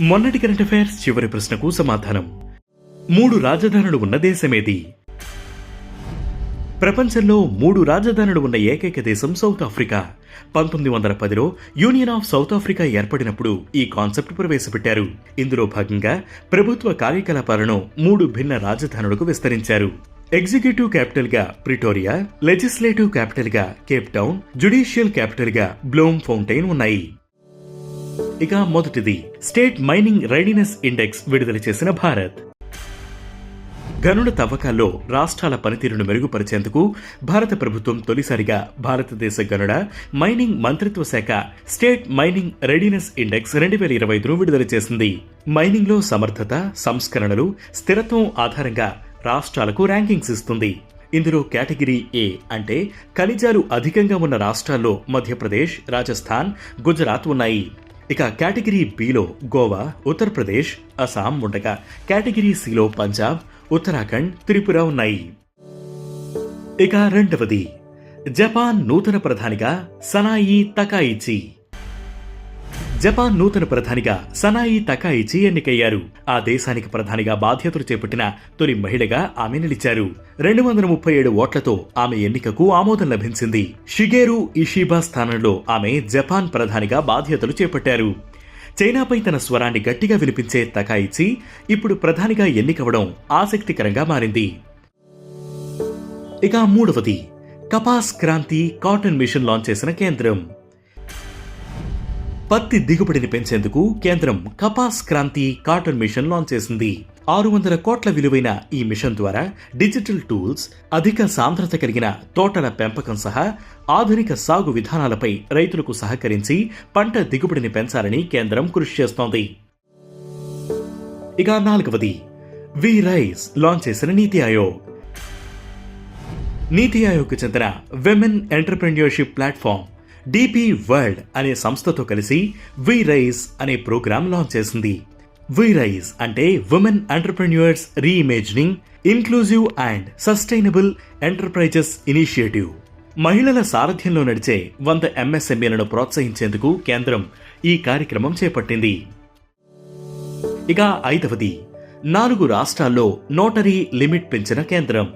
మొన్నటి current affairs చివరి ప్రశ్నకు సమాధానం. 3 రాజధానులు ఉన్న దేశమేది? ప్రపంచంలో 3 రాజధానులు ఉన్న ఏకైక దేశం సౌత్ ఆఫ్రికా. 1910లో యూనియన్ ఆఫ్ సౌత్ ఆఫ్రికా ఏర్పడినప్పుడు ఈ కాన్సెప్ట్ ప్రవేశపెట్టారు. ఇందులో భాగంగా ప్రభుత్వ కార్యకలాపాలను 3 భిన్న రాజధానులకు విస్తరించారు. ఎగ్జిక్యూటివ్ క్యాపిటల్ గా ప్రిటోరియా, లెజిస్లేటివ్ క్యాపిటల్ గా కేప్ టౌన్, జ్యుడిషియల్ క్యాపిటల్ గా బ్లోమ్ ఫౌంటైన్ ఉన్నాయి. ఇక మొదటిది స్టేట్ మైనింగ్ రెడీనెస్ ఇండెక్స్ విడుదల చేసిన భారత్. గనుల తవ్వకాల్లో రాష్ట్రాల పనితీరును మెరుగుపరిచేందుకు భారత ప్రభుత్వం తొలిసారిగా భారతదేశ గనుల మైనింగ్ మంత్రిత్వ శాఖ స్టేట్ మైనింగ్ రెడీనెస్ ఇండెక్స్ 2025ను విడుదల చేసింది. మైనింగ్లో సమర్థత, సంస్కరణలు, స్థిరత్వం ఆధారంగా రాష్ట్రాలకు ర్యాంకింగ్స్ ఇస్తుంది. ఇందులో కేటగిరీ ఏ అంటే ఖనిజాలు అధికంగా ఉన్న రాష్ట్రాల్లో మధ్యప్రదేశ్, రాజస్థాన్, గుజరాత్ ఉన్నాయి. ఇక కేటగిరీ బిలో గోవా, ఉత్తరప్రదేశ్, అస్సాం ఉండగా కేటగిరీ సిలో పంజాబ్, ఉత్తరాఖండ్, త్రిపుర ఉన్నాయి. ఇక రెండవది జపాన్ నూతన ప్రధానిగా సనాయి తకాయిచి. జపాన్ నూతన ప్రధానిగా సనాయి తకాయిచి ఎన్నికయ్యారు. ఆ దేశానికి ప్రధానిగా బాధ్యతలు చేపట్టిన తొలి మహిళగా ఆమె నిలిచారు. 237 ఓట్లతో ఆమె ఎన్నికకు ఆమోదం లభించింది. షిగేరు ఇషిబా స్థానంలో ఆమె జపాన్ ప్రధానిగా బాధ్యతలు చేపట్టారు. చైనాపై తన స్వరాన్ని గట్టిగా వినిపించే తకాయిచి ఇప్పుడు ప్రధానిగా ఎన్నికవడం ఆసక్తికరంగా మారింది. ఇక మూడవది Kapas Kranti cotton mission launch చేసిన కేంద్రం. పత్తి దిగుబడిని పెంచేందుకు కేంద్రం Kapas Kranti cotton mission launch చేసింది. 600 కోట్ల విలువైన ఈ మిషన్ ద్వారా డిజిటల్ టూల్స్, అధిక సాంద్రత కలిగిన తోటల పెంపకం సహా ఆధునిక సాగు విధానాలపై రైతులకు సహకరించి పంట దిగుబడిని పెంచాలని కేంద్రం కృషి చేస్తోంది. ఇక నాలుగవది వి రైస్ లాంచ్ చేసిన నీతి ఆయోగ్. నీతి ఆయోగ్కు చెందిన women entrepreneurship platform DP World అనే సంస్థతో కలిసి వి రైజ్ అనే ప్రోగ్రాం లాంచ్ చేసింది. వి రైజ్ అంటే women entrepreneurs reimagining inclusive and sustainable enterprises initiative. మహిళల సారథ్యంలో నడిచే 100 ఎంఎస్ఎంఈలను ప్రోత్సహించేందుకు కేంద్రం ఈ కార్యక్రమం చేపట్టింది. ఇక ఐదవది 4 రాష్ట్రాల్లో నోటరీ లిమిట్ పెంచిన కేంద్రం.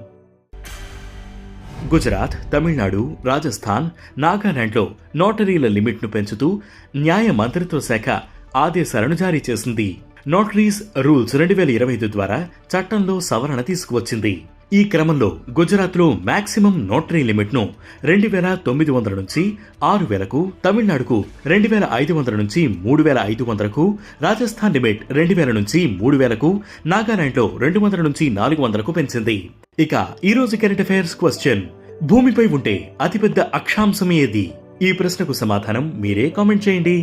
గుజరాత్, తమిళనాడు, రాజస్థాన్, నాగాలాండ్లో నోటరీల లిమిట్ను పెంచుతూ న్యాయ మంత్రిత్వ శాఖ ఆదేశాలను జారీ చేసింది. నోటరీస్ రూల్స్ 2025 ద్వారా చట్టంలో సవరణ తీసుకువచ్చింది. ఈ క్రమంలో గుజరాత్లో మాక్సిమం నోటరీ లిమిట్ను 2,900 నుంచి 6,000కు, తమిళనాడుకు 2,500 నుంచి 3,500కు, రాజస్థాన్ లిమిట్ 2,000 నుంచి 3,000కు, నాగాలాండ్లో 200 నుంచి 400కు పెంచింది. ఇక ఈ రోజు కరెంట్ అఫైర్స్ క్వశ్చన్: భూమిపై ఉంటే అతిపెద్ద అక్షాంశం ఏది? ఈ ప్రశ్నకు సమాధానం మీరే కామెంట్ చేయండి.